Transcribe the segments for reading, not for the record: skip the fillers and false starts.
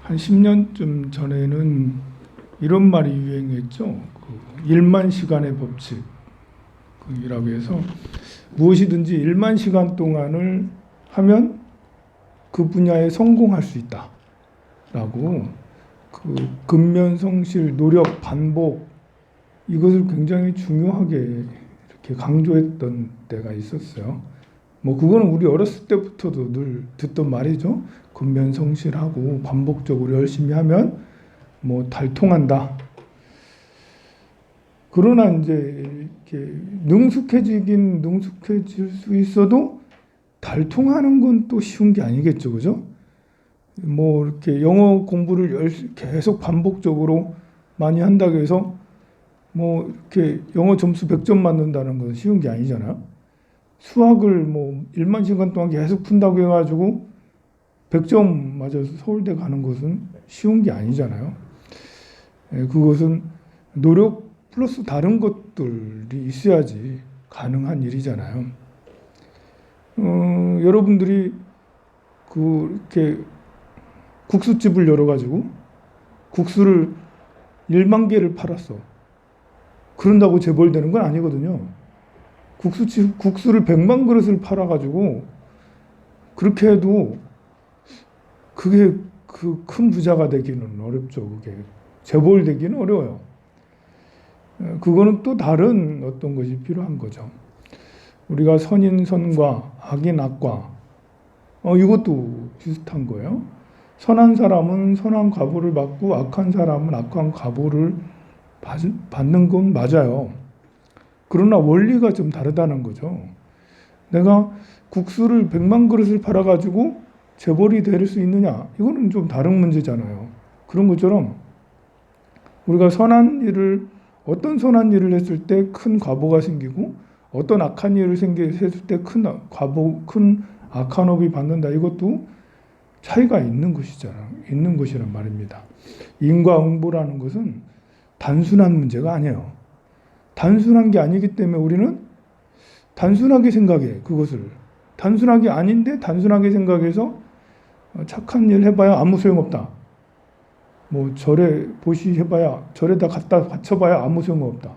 한 10년쯤 전에는 이런 말이 유행했죠. 1만 시간의 법칙이라고 해서 무엇이든지 1만 시간 동안을 하면 그 분야에 성공할 수 있다라고 근면성실, 노력, 반복 이것을 굉장히 중요하게 이렇게 강조했던 때가 있었어요. 그거는 우리 어렸을 때부터도 늘 듣던 말이죠. 근면성실하고 반복적으로 열심히 하면 달통한다. 그러나 이제 이렇게 능숙해질 수 있어도 달통하는 건 또 쉬운 게 아니겠죠, 그죠? 이렇게 영어 공부를 계속 반복적으로 많이 한다고 해서 이렇게 영어 점수 100점 맞는다는 건 쉬운 게 아니잖아요. 수학을 1만 시간 동안 계속 푼다고 해가지고 100점 맞아서 서울대 가는 것은 쉬운 게 아니잖아요. 그것은 노력 플러스 다른 것들이 있어야지 가능한 일이잖아요. 여러분들이 이렇게 국수집을 열어가지고 국수를 1만 개를 팔았어. 그런다고 재벌되는 건 아니거든요. 국수를 100만 그릇을 팔아가지고 그렇게 해도 그게 큰 부자가 되기는 어렵죠. 그게 재벌되기는 어려워요. 그거는 또 다른 어떤 것이 필요한 거죠. 우리가 선인 선과 악인 악과 이것도 비슷한 거예요. 선한 사람은 선한 과보를 받고 악한 사람은 악한 과보를 받는 건 맞아요. 그러나 원리가 좀 다르다는 거죠. 내가 국수를 100만 그릇을 팔아가지고 재벌이 될 수 있느냐? 이거는 좀 다른 문제잖아요. 그런 것처럼 우리가 어떤 선한 일을 했을 때 큰 과보가 생기고 어떤 악한 일을 했을 때 큰 악한 업이 받는다. 이것도 차이가 있는 것이란 말입니다. 인과응보라는 것은 단순한 문제가 아니에요. 단순한 게 아니기 때문에 우리는 단순하게 생각해. 그것을 단순하게 아닌데 단순하게 생각해서 착한 일 해봐야 아무 소용없다. 절에 해봐야 절에다 갖다 바쳐봐야 아무 소용없다.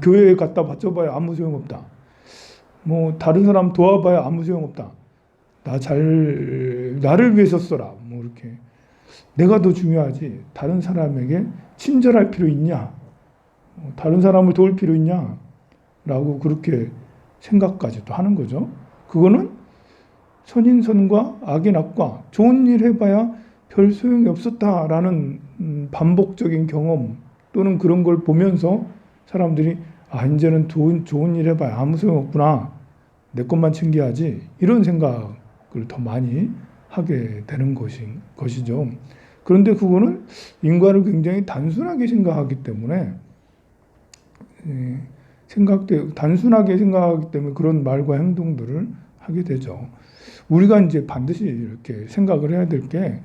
교회에 갖다 바쳐봐야 아무 소용없다. 다른 사람 도와봐야 아무 소용없다. 나를 위해서 써라. 이렇게 내가 더 중요하지. 다른 사람에게 친절할 필요 있냐? 다른 사람을 도울 필요 있냐? 라고 그렇게 생각까지도 하는 거죠. 그거는 선인 선과 악인 악과 좋은 일 해봐야 별 소용이 없었다라는 반복적인 경험 또는 그런 걸 보면서 사람들이 이제는 좋은 일 해봐야 아무 소용없구나. 내 것만 챙겨야지. 이런 생각을 더 많이 하게 되는 것이죠. 그런데 그거는 인과를 굉장히 단순하게 생각하기 때문에 단순하게 생각하기 때문에 그런 말과 행동들을 하게 되죠. 우리가 이제 반드시 이렇게 생각을 해야 될 게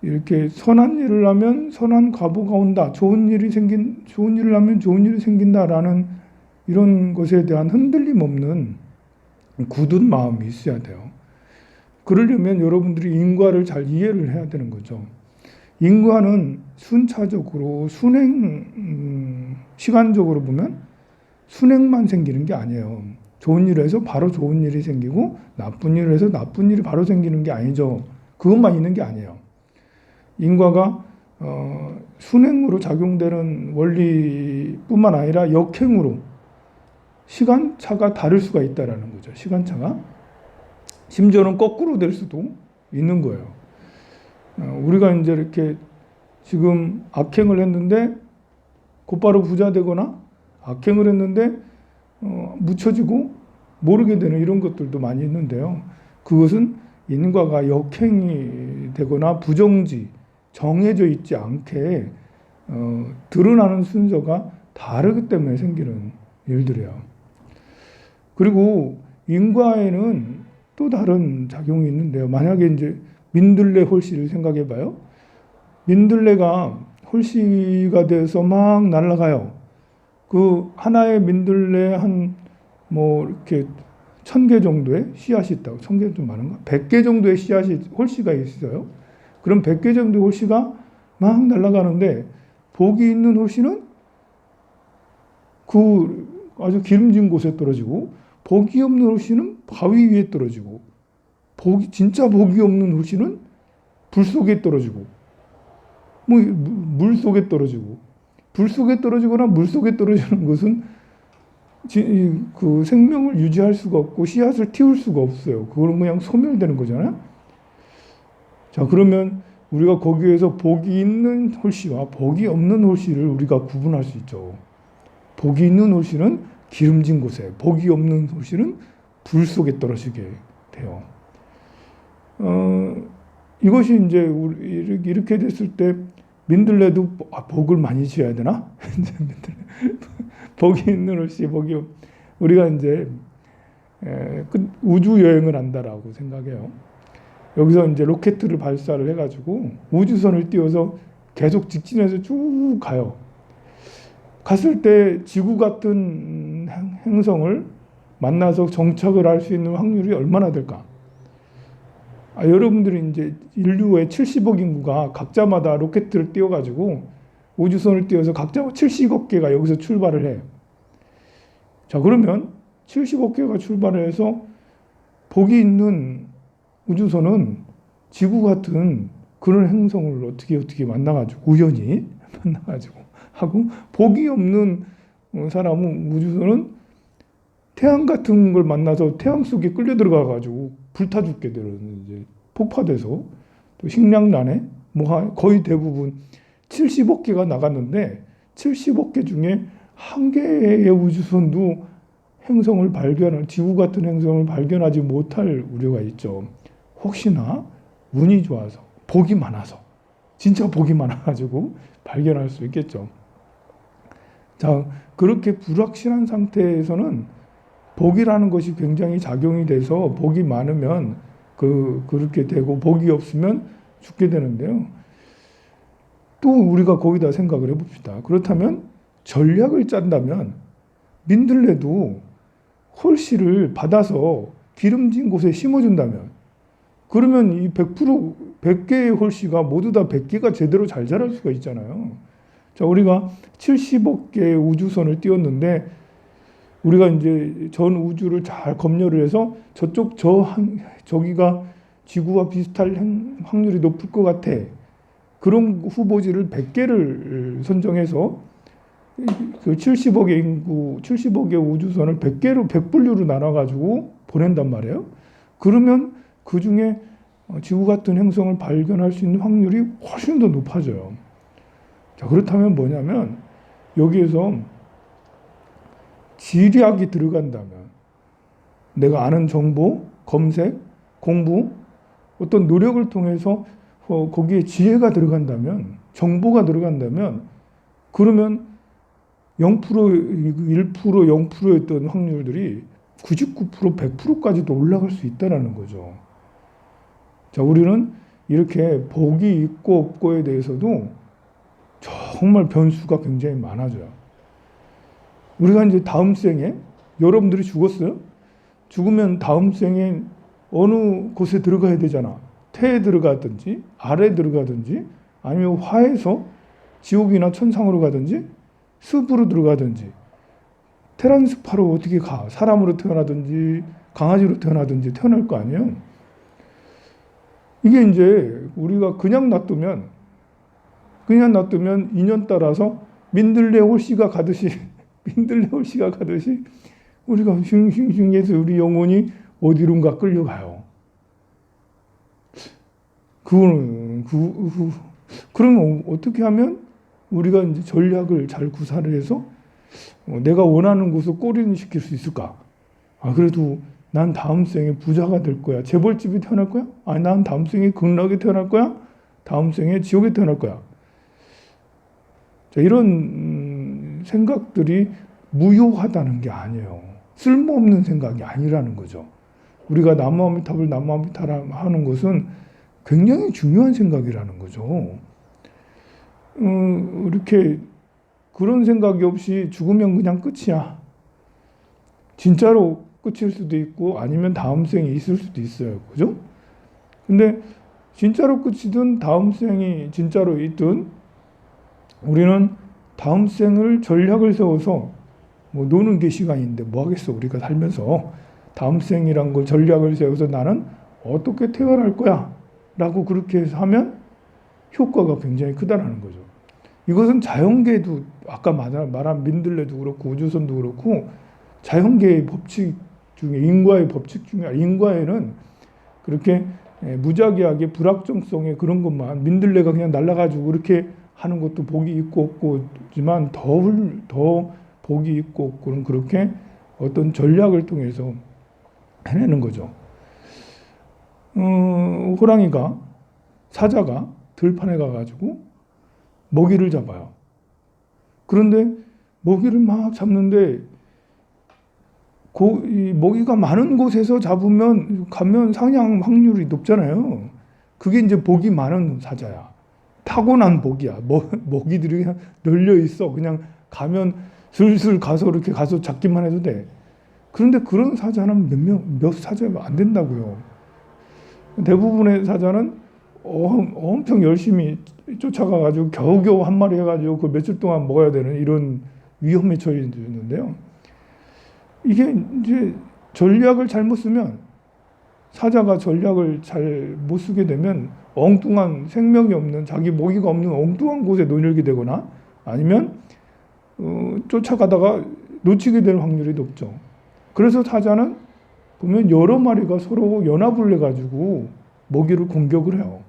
이렇게 선한 일을 하면 선한 과보가 온다. 좋은 일을 하면 좋은 일이 생긴다라는 이런 것에 대한 흔들림 없는 굳은 마음이 있어야 돼요. 그러려면 여러분들이 인과를 잘 이해를 해야 되는 거죠. 인과는 순차적으로 시간적으로 보면 순행만 생기는 게 아니에요. 좋은 일을 해서 바로 좋은 일이 생기고 나쁜 일을 해서 나쁜 일이 바로 생기는 게 아니죠. 그것만 있는 게 아니에요. 인과가 순행으로 작용되는 원리뿐만 아니라 역행으로 시간차가 다를 수가 있다는 거죠. 시간차가. 심지어는 거꾸로 될 수도 있는 거예요. 우리가 이제 이렇게 지금 악행을 했는데 곧바로 부자 되거나 악행을 했는데 묻혀지고 모르게 되는 이런 것들도 많이 있는데요. 그것은 인과가 역행이 되거나 부정지, 정해져 있지 않게 드러나는 순서가 다르기 때문에 생기는 일들이에요. 그리고 인과에는 또 다른 작용이 있는데요. 만약에 이제 민들레 홀씨를 생각해 봐요. 민들레가 홀씨가 돼서 막 날아가요. 그 하나의 민들레 이렇게 1000개 정도의 씨앗이 있다고. 1000개 좀 많은가? 100개 정도의 씨앗이, 홀씨가 있어요. 그럼 100개 정도의 홀씨가 막 날아가는데, 복이 있는 홀씨는 그 아주 기름진 곳에 떨어지고, 복이 없는 홀씨는 바위 위에 떨어지고, 진짜 복이 없는 홀씨는 불 속에 떨어지고, 뭐 물 속에 떨어지고, 불 속에 떨어지거나 물 속에 떨어지는 것은 그 생명을 유지할 수가 없고 씨앗을 틔울 수가 없어요. 그거는 그냥 소멸되는 거잖아요. 자, 그러면 우리가 거기에서 복이 있는 홀씨와 복이 없는 홀씨를 우리가 구분할 수 있죠. 복이 있는 홀씨는 기름진 곳에, 복이 없는 홀씨는 불 속에 떨어지게 돼요. 이것이 이제 이렇게 됐을 때 민들레도 복을 많이 지어야 되나? 복이 있는 홀씨, 우리가 이제 우주 여행을 한다라고 생각해요. 여기서 이제 로켓을 발사를 해가지고 우주선을 띄워서 계속 직진해서 쭉 가요. 갔을 때 지구 같은 행성을 만나서 정착을 할 수 있는 확률이 얼마나 될까? 여러분들이 이제 인류의 70억 인구가 각자마다 로켓을 띄워가지고 우주선을 띄워서 각자 70억 개가 여기서 출발을 해. 자, 그러면 70억 개가 출발을 해서 복이 있는 우주선은 지구 같은 그런 행성을 어떻게 만나가지고 우연히 만나가지고 하고, 복이 없는 사람은 우주선은 태양 같은 걸 만나서 태양 속에 끌려 들어가가지고 불타 죽게 되는, 이제 폭파돼서 또 식량난에 거의 대부분 70억 개가 나갔는데 70억 개 중에 한 개의 우주선도 지구 같은 행성을 발견하지 못할 우려가 있죠. 혹시나 운이 좋아서, 복이 많아서, 진짜 복이 많아가지고 발견할 수 있겠죠. 자, 그렇게 불확실한 상태에서는 복이라는 것이 굉장히 작용이 돼서 복이 많으면 그렇게 되고 복이 없으면 죽게 되는데요. 또 우리가 거기다 생각을 해봅시다. 그렇다면 전략을 짠다면 민들레도 홀씨를 받아서 기름진 곳에 심어준다면, 그러면 이 100개의 홀씨가 모두 다 100개가 제대로 잘 자랄 수가 있잖아요. 자, 우리가 70억 개의 우주선을 띄웠는데 우리가 이제 전 우주를 잘 검열을 해서 저기가 지구와 비슷할 확률이 높을 것 같아. 그런 후보지를 100개를 선정해서 그 70억의 인구, 70억의 우주선을 100분류로 나눠가지고 보낸단 말이에요. 그러면 그 중에 지구 같은 행성을 발견할 수 있는 확률이 훨씬 더 높아져요. 자, 그렇다면 뭐냐면 여기에서 지리학이 들어간다면, 내가 아는 정보, 검색, 공부, 어떤 노력을 통해서 거기에 지혜가 들어간다면, 정보가 들어간다면, 그러면 0%, 1%, 0%였던 확률들이 99%, 100%까지도 올라갈 수 있다는 거죠. 자, 우리는 이렇게 복이 있고 없고에 대해서도 정말 변수가 굉장히 많아져요. 우리가 이제 다음 생에, 여러분들이 죽었어요? 죽으면 다음 생에 어느 곳에 들어가야 되잖아. 태에 들어가든지, 알에 들어가든지, 아니면 화에서 지옥이나 천상으로 가든지, 습으로 들어가든지, 테란스파로 어떻게 가? 사람으로 태어나든지, 강아지로 태어나든지 태어날 거 아니에요? 이게 이제 우리가 그냥 놔두면 인연 따라서 민들레 홀씨가 가듯이 우리가 슝슝슝해서 우리 영혼이 어디론가 끌려가요. 그러면 어떻게 하면 우리가 이제 전략을 잘 구사를 해서 내가 원하는 곳을 꼬리를 시킬 수 있을까? 그래도 난 다음 생에 부자가 될 거야. 재벌집이 태어날 거야? 난 다음 생에 극락에 태어날 거야? 다음 생에 지옥에 태어날 거야. 자, 이런 생각들이 무효하다는 게 아니에요. 쓸모없는 생각이 아니라는 거죠. 우리가 나무아미타불 하는 것은 굉장히 중요한 생각이라는 거죠. 이렇게 그런 생각이 없이 죽으면 그냥 끝이야. 진짜로 끝일 수도 있고 아니면 다음 생이 있을 수도 있어요. 그죠? 근데 진짜로 끝이든 다음 생이 진짜로 있든 우리는 다음 생을 전략을 세워서 뭐 노는 게 시간인데 뭐 하겠어 우리가 살면서 다음 생이란 걸 전략을 세워서 나는 어떻게 태어날 거야 라고 그렇게 해서 하면 효과가 굉장히 크다라는 거죠. 이것은 자연계도 아까 말한 민들레도 그렇고 우주선도 그렇고 자연계의 법칙 중에 인과의 법칙 중에 인과에는 그렇게 무작위하게 불확정성의 그런 것만 민들레가 그냥 날아가지고 그렇게 하는 것도 복이 있고 없고지만 더 복이 있고 없고는 그렇게 어떤 전략을 통해서 해내는 거죠. 호랑이가 사자가 들판에 가가지고 먹이를 잡아요. 그런데 먹이를 막 잡는데 이 먹이가 많은 곳에서 가면 상향 확률이 높잖아요. 그게 이제 복이 많은 사자야. 타고난 복이야. 먹이들이 그냥 널려 있어. 그냥 가면 슬슬 가서 이렇게 가서 잡기만 해도 돼. 그런데 그런 사자는 몇 사자가 안 된다고요. 대부분의 사자는 엄청 열심히 쫓아가가지고 겨우겨우 한 마리 해가지고 그 며칠 동안 먹어야 되는 이런 위험에 처해있는데요. 이게 이제 전략을 잘못 쓰면 사자가 전략을 잘 못 쓰게 되면 엉뚱한 생명이 없는 자기 먹이가 없는 엉뚱한 곳에 노늘게 되거나 아니면 쫓아가다가 놓치게 될 확률이 높죠. 그래서 사자는 보면 여러 마리가 서로 연합을 해가지고 먹이를 공격을 해요.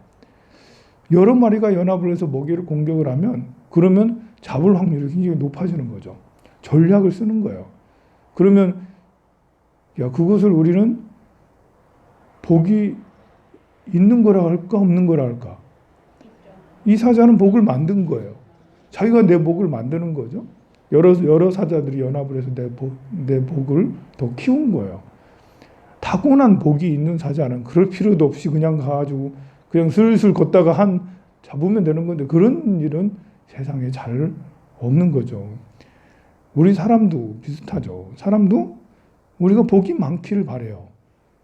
여러 마리가 연합을 해서 먹이를 공격을 하면 그러면 잡을 확률이 굉장히 높아지는 거죠. 전략을 쓰는 거예요. 그러면 그것을 우리는 복이 있는 거라 할까 없는 거라 할까? 이 사자는 복을 만든 거예요. 자기가 내 복을 만드는 거죠. 여러 사자들이 연합을 해서 내 복을 더 키운 거예요. 타고난 복이 있는 사자는 그럴 필요도 없이 그냥 가가지고 그냥 슬슬 걷다가 잡으면 되는 건데 그런 일은 세상에 잘 없는 거죠. 우리 사람도 비슷하죠. 사람도 우리가 복이 많기를 바래요.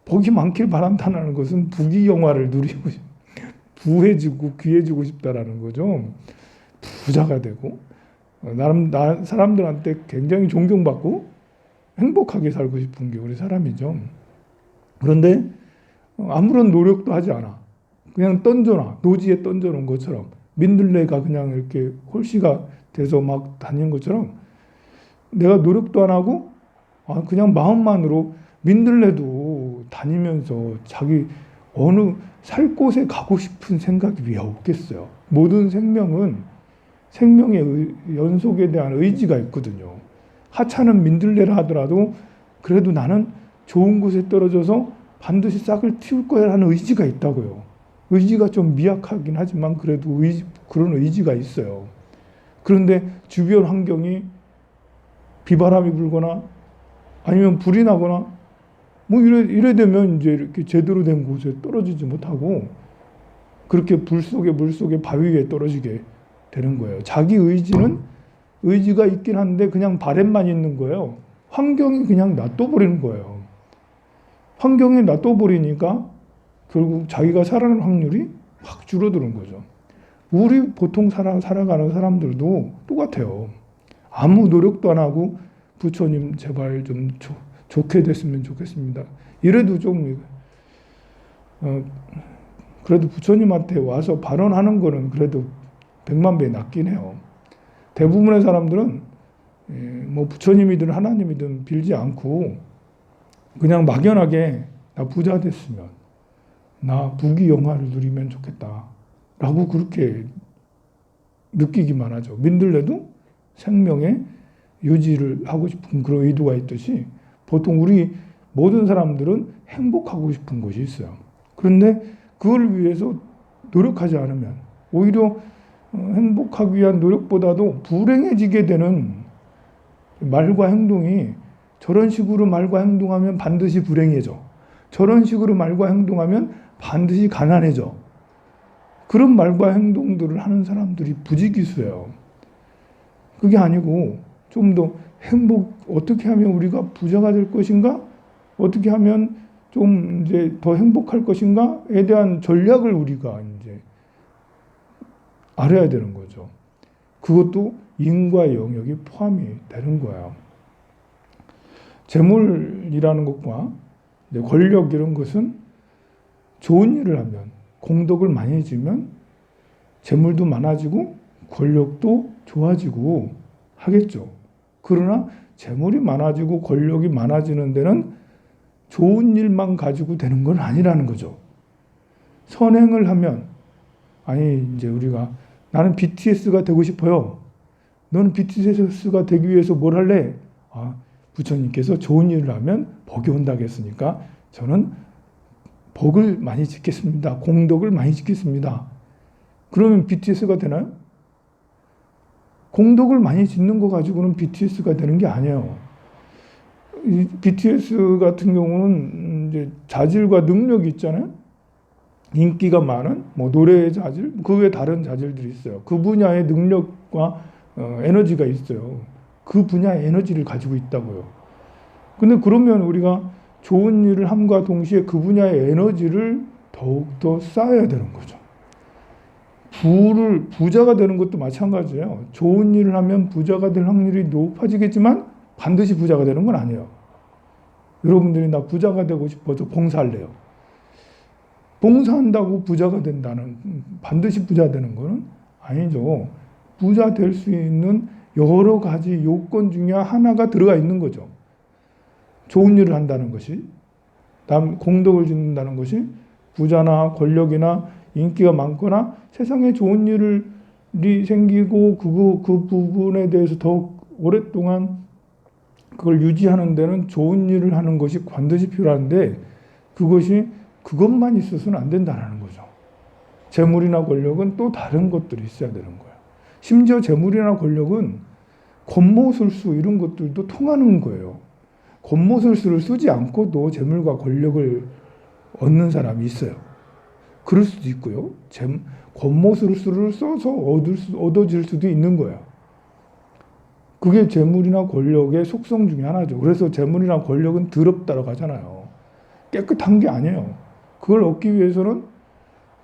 복이 많기를 바란다는 것은 부귀영화를 누리고 부해지고 귀해지고 싶다라는 거죠. 부자가 되고 사람들한테 굉장히 존경받고 행복하게 살고 싶은 게 우리 사람이죠. 그런데 아무런 노력도 하지 않아. 그냥 던져놔. 노지에 던져놓은 것처럼 민들레가 그냥 이렇게 홀씨가 돼서 막 다니는 것처럼 내가 노력도 안 하고 그냥 마음만으로 민들레도 다니면서 자기 어느 살 곳에 가고 싶은 생각이 왜 없겠어요. 모든 생명은 생명의 연속에 대한 의지가 있거든요. 하찮은 민들레라 하더라도 그래도 나는 좋은 곳에 떨어져서 반드시 싹을 틔울 거라는 의지가 있다고요. 의지가 좀 미약하긴 하지만 그래도 그런 의지가 있어요. 그런데 주변 환경이 비바람이 불거나 아니면 불이 나거나 뭐 이래 되면 이제 이렇게 제대로 된 곳에 떨어지지 못하고 그렇게 물 속에 바위 위에 떨어지게 되는 거예요. 자기 의지가 있긴 한데 그냥 바램만 있는 거예요. 환경이 그냥 놔둬버리는 거예요. 환경에 놔둬버리니까 결국 자기가 살아가는 확률이 확 줄어드는 거죠. 우리 보통 살아가는 사람들도 똑같아요. 아무 노력도 안 하고 부처님 제발 좀 좋게 됐으면 좋겠습니다. 이래도 좀 그래도 부처님한테 와서 발언하는 거는 그래도 100만 배 낫긴 해요. 대부분의 사람들은 뭐 부처님이든 하나님이든 빌지 않고 그냥 막연하게 나 부자 됐으면 나 부귀영화를 누리면 좋겠다 라고 그렇게 느끼기만 하죠. 민들레도 생명의 유지를 하고 싶은 그런 의도가 있듯이 보통 우리 모든 사람들은 행복하고 싶은 것이 있어요. 그런데 그걸 위해서 노력하지 않으면 오히려 행복하기 위한 노력보다도 불행해지게 되는 말과 행동이 저런 식으로 말과 행동하면 반드시 불행해져. 저런 식으로 말과 행동하면 반드시 가난해져. 그런 말과 행동들을 하는 사람들이 부지기수예요. 그게 아니고 좀 더 어떻게 하면 우리가 부자가 될 것인가? 어떻게 하면 좀 이제 더 행복할 것인가에 대한 전략을 우리가 이제 알아야 되는 거죠. 그것도 인과 영역이 포함이 되는 거예요. 재물이라는 것과 권력 이런 것은 좋은 일을 하면, 공덕을 많이 지면 재물도 많아지고 권력도 좋아지고 하겠죠. 그러나 재물이 많아지고 권력이 많아지는 데는 좋은 일만 가지고 되는 건 아니라는 거죠. 선행을 하면, 아니 이제 우리가 나는 BTS가 되고 싶어요. 너는 BTS가 되기 위해서 뭘 할래? 부처님께서 좋은 일을 하면 복이 온다고 했으니까 저는 복을 많이 짓겠습니다. 공덕을 많이 짓겠습니다. 그러면 BTS가 되나요? 공덕을 많이 짓는 거 가지고는 BTS가 되는 게 아니에요. 이 BTS 같은 경우는 이제 자질과 능력이 있잖아요. 인기가 많은 뭐 노래의 자질, 그 외에 다른 자질들이 있어요. 그 분야의 능력과 에너지가 있어요. 그 분야의 에너지를 가지고 있다고요. 근데 그러면 우리가 좋은 일을 함과 동시에 그 분야의 에너지를 더욱더 쌓아야 되는 거죠. 부자가 되는 것도 마찬가지예요. 좋은 일을 하면 부자가 될 확률이 높아지겠지만 반드시 부자가 되는 건 아니에요. 여러분들이 나 부자가 되고 싶어서 봉사할래요. 봉사한다고 부자가 된다는, 반드시 부자 되는 거는 아니죠. 부자 될 수 있는 여러 가지 요건 중에 하나가 들어가 있는 거죠. 좋은 일을 한다는 것이, 공덕을 짓는다는 것이, 부자나 권력이나 인기가 많거나 세상에 좋은 일이 생기고 그 부분에 대해서 더 오랫동안 그걸 유지하는 데는 좋은 일을 하는 것이 반드시 필요한데 그것만 있어서는 안 된다는 거죠. 재물이나 권력은 또 다른 것들이 있어야 되는 거예요. 심지어 재물이나 권력은 권모술수 이런 것들도 통하는 거예요. 권모술수를 쓰지 않고도 재물과 권력을 얻는 사람이 있어요. 그럴 수도 있고요. 권모술수를 써서 얻어질 수도 있는 거예요. 그게 재물이나 권력의 속성 중에 하나죠. 그래서 재물이나 권력은 더럽다고 하잖아요. 깨끗한 게 아니에요. 그걸 얻기 위해서는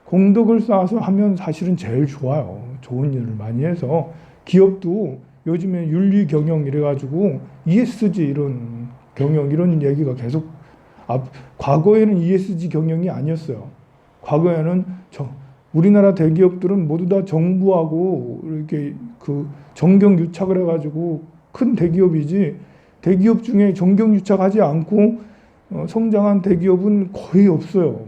공덕을 쌓아서 하면 사실은 제일 좋아요. 좋은 일을 많이 해서 기업도 요즘에 윤리 경영 이래가지고 ESG 이런 경영 이런 얘기가 계속 과거에는 ESG 경영이 아니었어요. 과거에는 우리나라 대기업들은 모두 다 정부하고 이렇게 그 정경유착을 해가지고 큰 대기업이지 대기업 중에 정경유착하지 않고 성장한 대기업은 거의 없어요.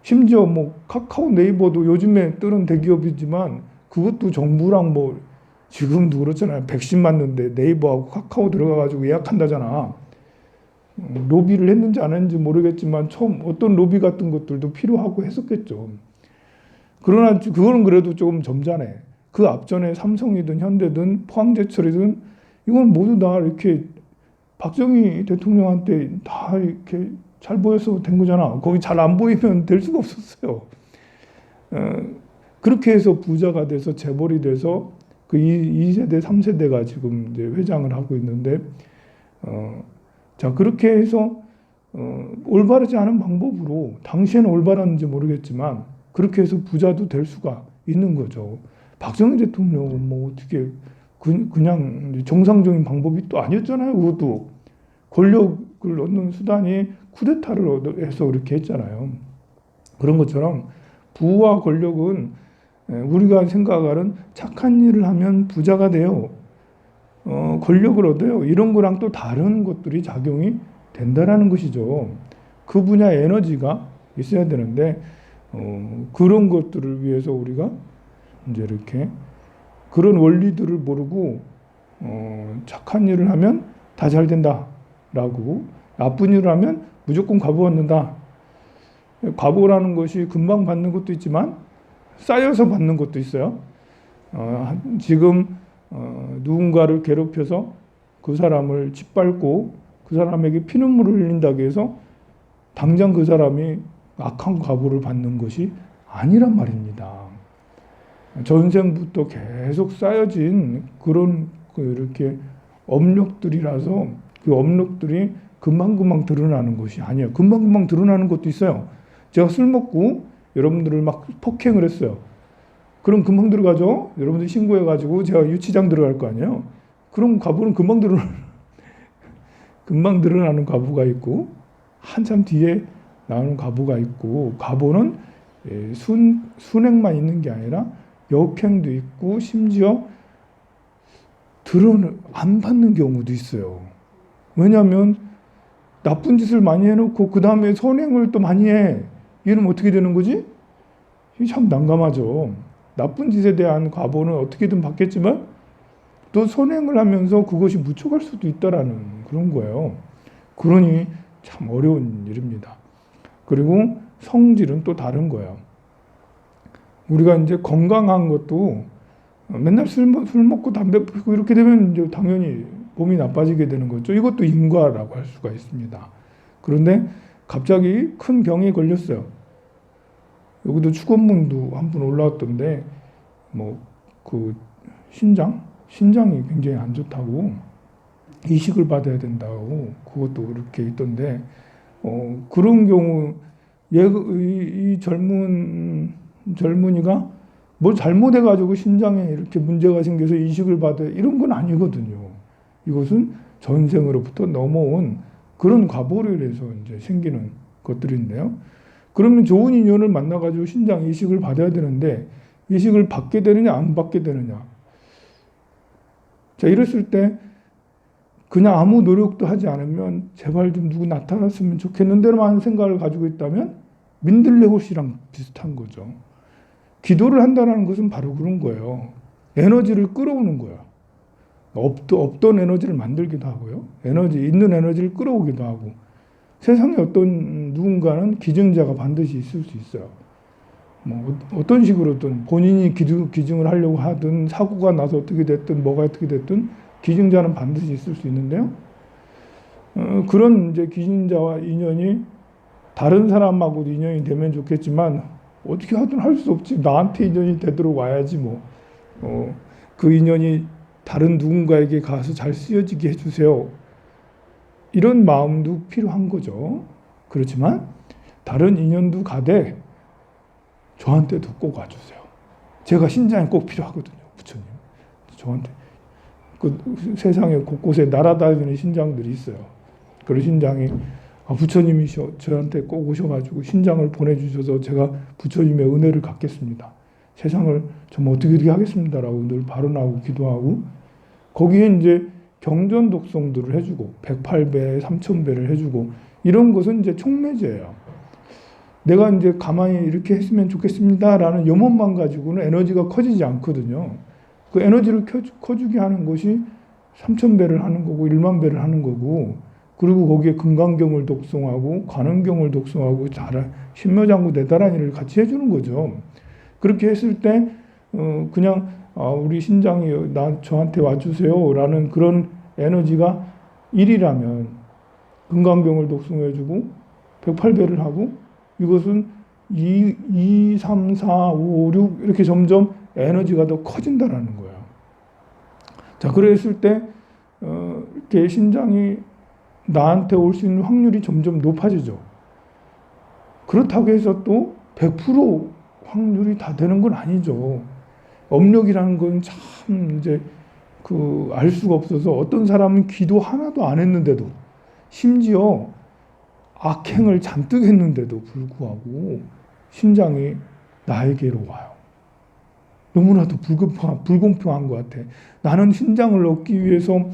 심지어 뭐 카카오 네이버도 요즘에 뜨는 대기업이지만 그것도 정부랑 뭐 지금도 그렇잖아요. 백신 맞는데 네이버하고 카카오 들어가가지고 예약한다잖아. 로비를 했는지 안 했는지 모르겠지만 처음 어떤 로비 같은 것들도 필요하고 했었겠죠. 그러나 그거는 그래도 조금 점잖해. 그 앞전에 삼성이든 현대든 포항제철이든 이건 모두 다 이렇게 박정희 대통령한테 다 이렇게 잘 보여서 된 거잖아. 거기 잘 안 보이면 될 수가 없었어요. 그렇게 해서 부자가 돼서 재벌이 돼서 그 2세대, 3세대가 지금 이제 회장을 하고 있는데, 자, 그렇게 해서, 올바르지 않은 방법으로, 당시에는 올바랐는지 모르겠지만, 그렇게 해서 부자도 될 수가 있는 거죠. 박정희 대통령은 뭐 어떻게, 그냥 정상적인 방법이 또 아니었잖아요. 그것도. 권력을 얻는 수단이 쿠데타를 해서 그렇게 했잖아요. 그런 것처럼 부와 권력은 우리가 생각하는 착한 일을 하면 부자가 돼요. 권력을 얻어요. 이런 거랑 또 다른 것들이 작용이 된다라는 것이죠. 그 분야의 에너지가 있어야 되는데 그런 것들을 위해서 우리가 이제 이렇게 그런 원리들을 모르고 착한 일을 하면 다 잘 된다라고 나쁜 일을 하면 무조건 과보 받는다. 과보라는 것이 금방 받는 것도 있지만 쌓여서 받는 것도 있어요. 지금 누군가를 괴롭혀서 그 사람을 짓밟고 그 사람에게 피눈물을 흘린다고 해서 당장 그 사람이 악한 과보를 받는 것이 아니란 말입니다. 전생부터 계속 쌓여진 그런 이렇게 업력들이라서 그 업력들이 금방금방 드러나는 것이 아니에요. 금방금방 드러나는 것도 있어요. 제가 술 먹고 여러분들을 막 폭행을 했어요. 그럼 금방 들어가죠. 여러분들이 신고해가지고 제가 유치장 들어갈 거 아니에요. 그럼 과부는 금방 드러나는 과부가 있고 한참 뒤에 나오는 과부가 있고, 과부는 순행만 있는 게 아니라 역행도 있고 심지어 드러는 안 받는 경우도 있어요. 왜냐하면 나쁜 짓을 많이 해놓고 그 다음에 선행을 또 많이 해. 이러면 어떻게 되는 거지? 이게 참 난감하죠. 나쁜 짓에 대한 과보는 어떻게든 받겠지만 또 선행을 하면서 그것이 묻혀갈 수도 있다라는 그런 거예요. 그러니 참 어려운 일입니다. 그리고 성질은 또 다른 거예요. 우리가 이제 건강한 것도 맨날 술 먹고 담배 피우고 이렇게 되면 이제 당연히 몸이 나빠지게 되는 거죠. 이것도 인과라고 할 수가 있습니다. 그런데 갑자기 큰 병에 걸렸어요. 여기도 축원문도 한 번 올라왔던데 뭐 그 신장이 굉장히 안 좋다고 이식을 받아야 된다고 그것도 그렇게 있던데 그런 경우 이 젊은이가 뭐 잘못해가지고 신장에 이렇게 문제가 생겨서 이식을 받아야 이런 건 아니거든요. 이것은 전생으로부터 넘어온 그런 과보로 인해서 이제 생기는 것들인데요. 그러면 좋은 인연을 만나가지고 신장 이식을 받아야 되는데 이식을 받게 되느냐 안 받게 되느냐. 자, 이랬을 때 그냥 아무 노력도 하지 않으면 제발 좀 누구 나타났으면 좋겠는데만 생각을 가지고 있다면 민들레호씨랑 비슷한 거죠. 기도를 한다는 것은 바로 그런 거예요. 에너지를 끌어오는 거예요. 없던 에너지를 만들기도 하고요. 있는 에너지를 끌어오기도 하고. 세상에 어떤 누군가는 기증자가 반드시 있을 수 있어요. 뭐 어떤 식으로든 본인이 기증을 하려고 하든 사고가 나서 어떻게 됐든 뭐가 어떻게 됐든 기증자는 반드시 있을 수 있는데요. 그런 이제 기증자와 인연이 다른 사람하고도 인연이 되면 좋겠지만 어떻게 하든 할 수 없지. 나한테 인연이 되도록 와야지 뭐. 그 인연이 다른 누군가에게 가서 잘 쓰여지게 해주세요. 이런 마음도 필요한 거죠. 그렇지만 다른 인연도 가되 저한테도 꼭 와주세요. 제가 신장이 꼭 필요하거든요. 부처님. 저한테. 그 세상에 곳곳에 날아다니는 신장들이 있어요. 그런 신장이 부처님이 저한테 꼭 오셔가지고 신장을 보내주셔서 제가 부처님의 은혜를 갖겠습니다. 세상을 좀 어떻게 하겠습니다라고 늘 발언하고 기도하고 거기에 이제 경전 독송들을 해주고 108배, 3000배를 해주고 이런 것은 이제 촉매제예요. 내가 이제 가만히 이렇게 했으면 좋겠습니다라는 염원만 가지고는 에너지가 커지지 않거든요. 그 에너지를 커주게 하는 것이 3000배를 하는 거고 1만 배를 하는 거고 그리고 거기에 금강경을 독송하고 관음경을 독송하고 신묘장구 대다란이를 같이 해주는 거죠. 그렇게 했을 때 그냥 우리 신장이 저한테 와주세요라는 그런 에너지가 1이라면 금강경을 독송해주고 108배를 하고 이것은 2, 3, 4, 5, 6 이렇게 점점 에너지가 더 커진다라는 거예요. 자, 그랬을 때 이렇게 신장이 나한테 올 수 있는 확률이 점점 높아지죠. 그렇다고 해서 또 100% 확률이 다 되는 건 아니죠. 업력이라는 건 참 이제 알 수가 없어서 어떤 사람은 기도 하나도 안 했는데도 심지어 악행을 잔뜩 했는데도 불구하고 신장이 나에게로 와요. 너무나도 불공평한 것 같아. 나는 신장을 얻기 위해서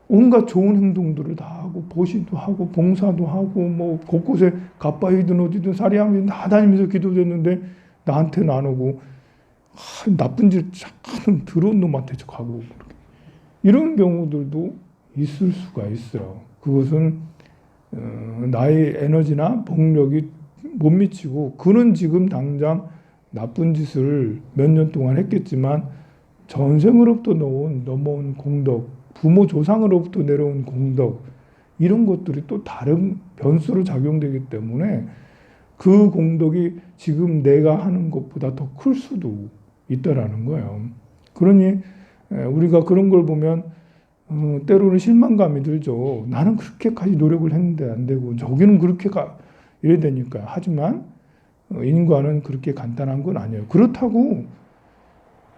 온갖 좋은 행동들을 다 하고 보시도 하고 봉사도 하고 뭐 곳곳에 갓바위든 어디든 사리함이든 다 다니면서 기도했는데 나한테는 안 오고 나쁜 짓 하는 더러운 놈한테 가고 이런 경우들도 있을 수가 있어요. 그것은 나의 에너지나 복력이 못 미치고 그는 지금 당장 나쁜 짓을 몇 년 동안 했겠지만 전생으로부터 넘어온 공덕, 부모 조상으로부터 내려온 공덕 이런 것들이 또 다른 변수로 작용되기 때문에 그 공덕이 지금 내가 하는 것보다 더 클 수도 있다라는 거예요. 그러니 우리가 그런 걸 보면 때로는 실망감이 들죠. 나는 그렇게까지 노력을 했는데 안 되고 저기는 그렇게 이래야 되니까. 하지만 인과는 그렇게 간단한 건 아니에요. 그렇다고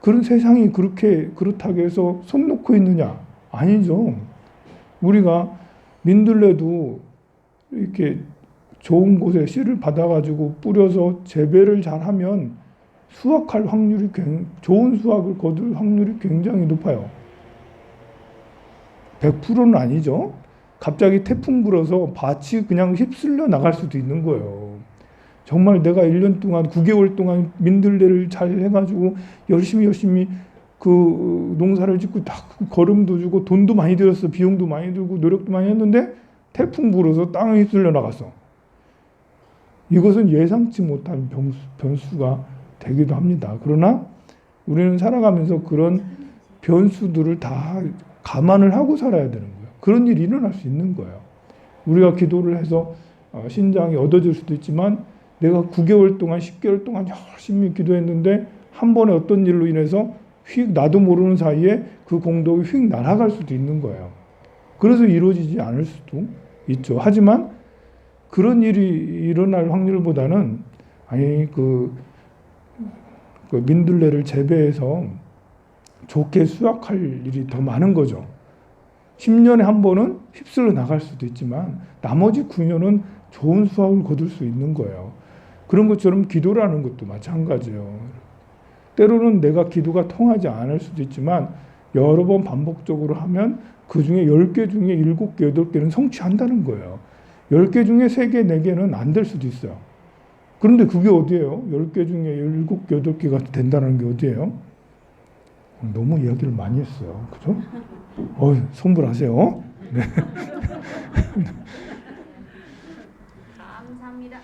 그런 세상이 그렇다고 해서 손 놓고 있느냐? 아니죠. 우리가 민들레도 이렇게 좋은 곳에 씨를 받아가지고 뿌려서 재배를 잘하면 수확할 확률이 좋은 수확을 거둘 확률이 굉장히 높아요. 100%는 아니죠. 갑자기 태풍 불어서 밭이 그냥 휩쓸려 나갈 수도 있는 거예요. 정말 내가 1년 동안 9개월 동안 민들레를 잘 해가지고 열심히 그 농사를 짓고 다 거름도 주고 돈도 많이 들였어. 비용도 많이 들고 노력도 많이 했는데 태풍 불어서 땅이 휩쓸려 나갔어. 이것은 예상치 못한 변수가 되기도 합니다. 그러나 우리는 살아가면서 그런 변수들을 다 감안을 하고 살아야 되는 거예요. 그런 일이 일어날 수 있는 거예요. 우리가 기도를 해서 신장이 얻어질 수도 있지만 내가 9개월 동안 10개월 동안 열심히 기도했는데 한 번에 어떤 일로 인해서 휙 나도 모르는 사이에 그 공덕이 휙 날아갈 수도 있는 거예요. 그래서 이루어지지 않을 수도 있죠. 하지만 그런 일이 일어날 확률보다는 그 민들레를 재배해서 좋게 수확할 일이 더 많은 거죠. 10년에 한 번은 휩쓸려 나갈 수도 있지만 나머지 9년은 좋은 수확을 거둘 수 있는 거예요. 그런 것처럼 기도라는 것도 마찬가지예요. 때로는 내가 기도가 통하지 않을 수도 있지만 여러 번 반복적으로 하면 그 중에 10개 중에 7개, 8개는 성취한다는 거예요. 10개 중에 3개, 4개는 안 될 수도 있어요. 그런데 그게 어디예요? 10개 중에 7개, 8개가 된다는 게 어디예요? 너무 이야기를 많이 했어요. 그죠? 성불하세요. 네. 감사합니다.